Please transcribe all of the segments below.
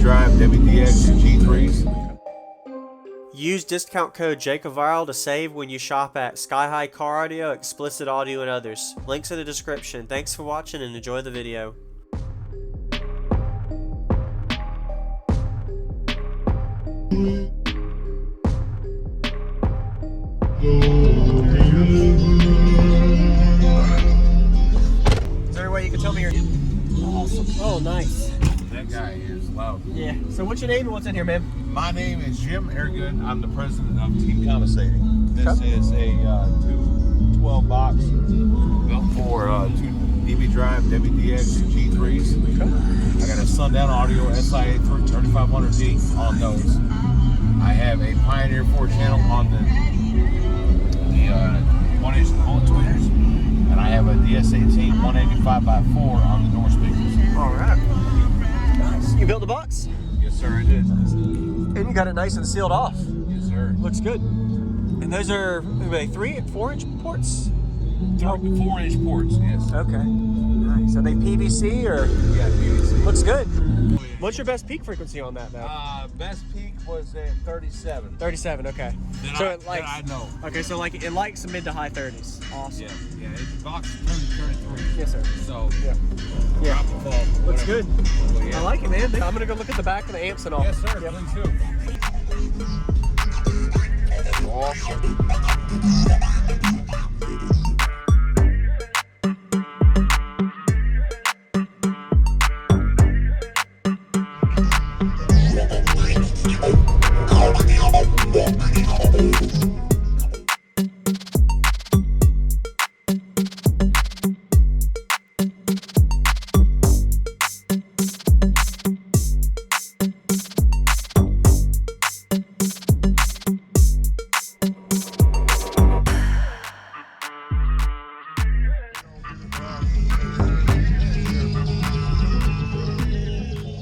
drive WDX G3s. Use discount code JacobViral to save when you shop at Sky High Car Audio, Xplicit Audio, and others. Links in the description. Thanks for watching and enjoy the video. Is there any way you can tell me your... Awesome. Oh, nice. That guy is loud. Yeah. So what's your name and what's in here, man? My name is Jim Airgood. I'm the president of Team Compensating. This is a 212 box built for 2 DB Drive WDX G3s. Okay. I got a Sundown Audio SIA 3500D on those. I have a Pioneer 4-channel on the 1-inch bullet tweeters, and I have a DS18 185x4 on the door speakers. All right. Nice. You built the box? Yes, sir, I did. And you got it nice and sealed off. Yes, sir. Looks good. And those are 3-4-inch ports? 4-inch ports, yes. Okay. Nice. Are they PVC or? Yeah, PVC. Looks good. What's your best peak frequency on that, though? Best peak was at 37. 37, okay. I know. Okay, so like it likes mid to high 30s. Awesome. Yeah, the box is 33. Yes, sir. So, yeah. Drop a ball. Looks good. Well, yeah. I like it, man. I'm gonna go look at the back of the amps and all. Yes, sir. Yep. Please do.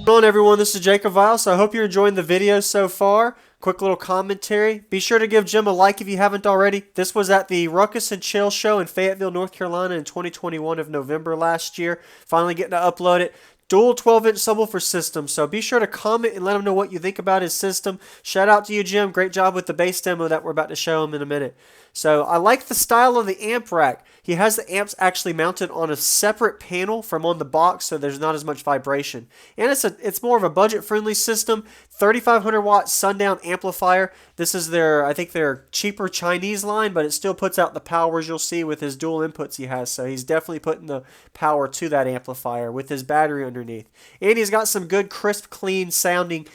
Hello everyone, this is JacobViral, so I hope you're enjoying the video so far. Quick little commentary. Be sure to give Jim a like if you haven't already. This was at the Ruckus and Chill show in Fayetteville, North Carolina in 2021 of November last year. Finally getting to upload it. Dual 12-inch subwoofer system, so be sure to comment and let him know what you think about his system. Shout out to you, Jim. Great job with the bass demo that we're about to show him in a minute. So I like the style of the amp rack. He has the amps actually mounted on a separate panel from on the box, so there's not as much vibration. And it's more of a budget-friendly system. 3,500 watt Sundown amplifier. This is I think their cheaper Chinese line, but it still puts out the powers you'll see with his dual inputs he has. So he's definitely putting the power to that amplifier with his battery underneath. And he's got some good, crisp, clean sounding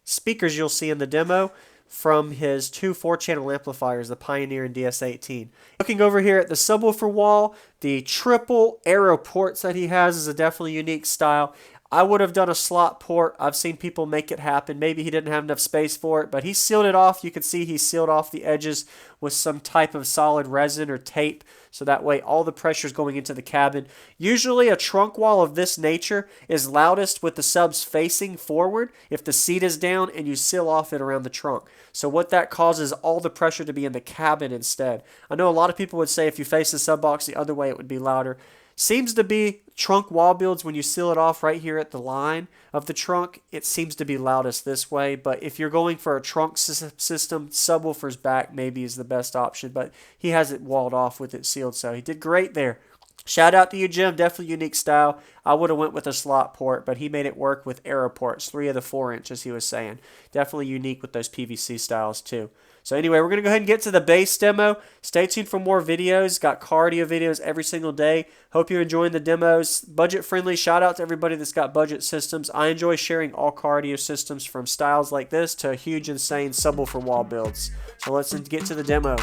speakers you'll see in the demo from his 2 4-channel amplifiers, the Pioneer and DS18. Looking over here at the subwoofer wall, the triple arrow ports that he has is a definitely unique style. I would have done a slot port. I've seen people make it happen. Maybe he didn't have enough space for it, but he sealed it off. You can see he sealed off the edges with some type of solid resin or tape, so that way all the pressure is going into the cabin. Usually a trunk wall of this nature is loudest with the subs facing forward if the seat is down and you seal off it around the trunk. So what that causes all the pressure to be in the cabin instead. I know a lot of people would say if you face the sub box the other way it would be louder. Seems to be trunk wall builds when you seal it off right here at the line of the trunk. It seems to be loudest this way, but if you're going for a trunk system, subwoofer's back maybe is the best option, but he has it walled off with it sealed, so he did great there. Shout out to you, Jim. Definitely unique style. I would have went with a slot port, but he made it work with arrow ports, 3 of the 4 inches he was saying. Definitely unique with those PVC styles too. So anyway, we're going to go ahead and get to the bass demo. Stay tuned for more videos. Got cardio videos every single day. Hope you're enjoying the demos. Budget friendly. Shout out to everybody that's got budget systems. I enjoy sharing all cardio systems from styles like this to huge, insane subwoofer wall builds. So let's get to the demo.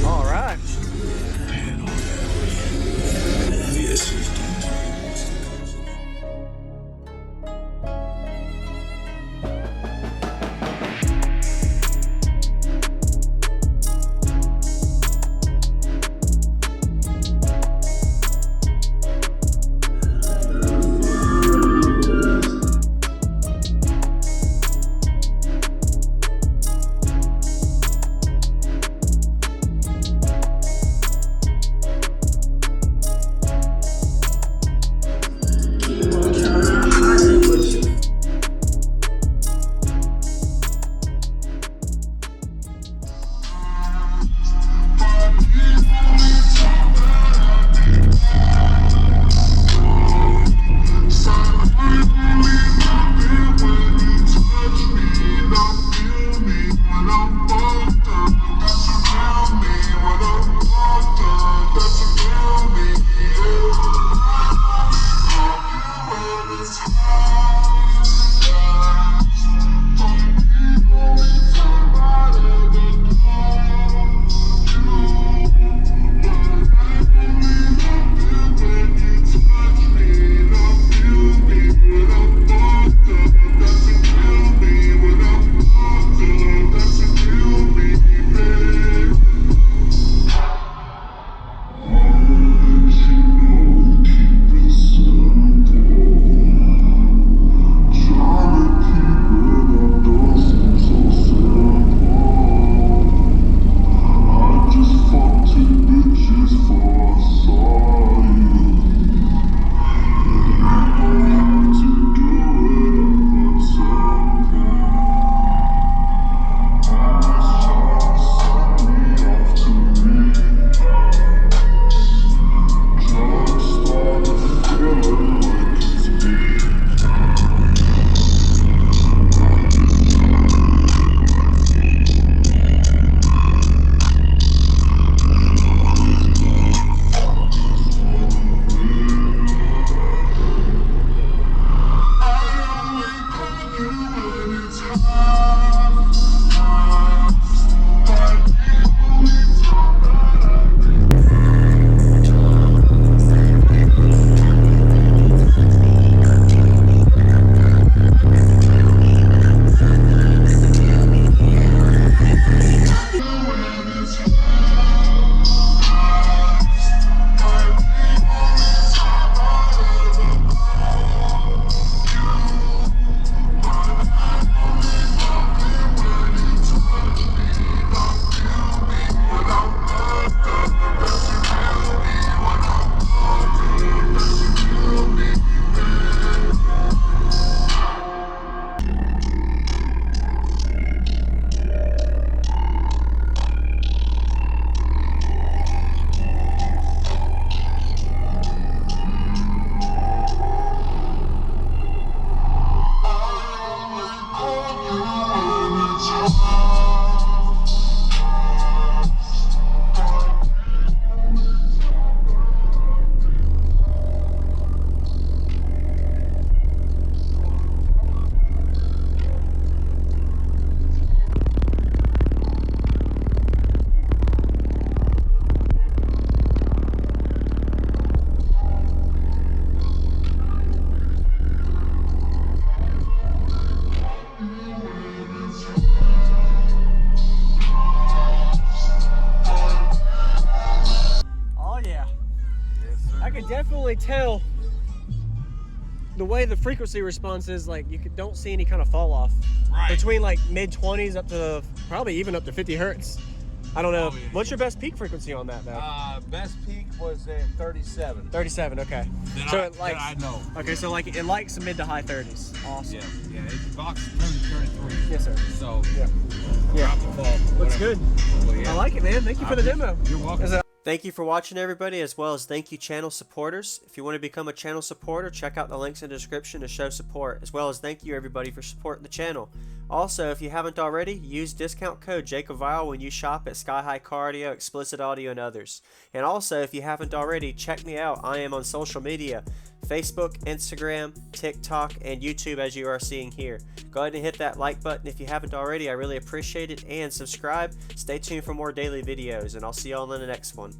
All right. tell the way the frequency response is, like, you don't see any kind of fall off. Right. Between like mid 20s up to probably even up to 50 hertz. I don't know. Oh, yeah. What's your best peak frequency on that, though? Best peak was at 37. 37, okay. That I know. Okay, so like it likes mid to high 30s. Awesome. Yeah. It's box turned 33. Yes, sir. So Yeah. drop the ball. Looks good. Well, yeah. I like it, man. Thank you for the demo. You're welcome. Thank you for watching, everybody, as well as thank you, channel supporters. If you want to become a channel supporter, check out the links in the description to show support, as well as thank you, everybody, for supporting the channel. Also, if you haven't already, use discount code JacobViral when you shop at Sky High Car Audio, Xplicit Audio, and others. And also, if you haven't already, check me out. I am on social media, Facebook, Instagram, TikTok, and YouTube, as you are seeing here. Go ahead and hit that like button if you haven't already. I really appreciate it. And subscribe. Stay tuned for more daily videos, and I'll see y'all in the next one.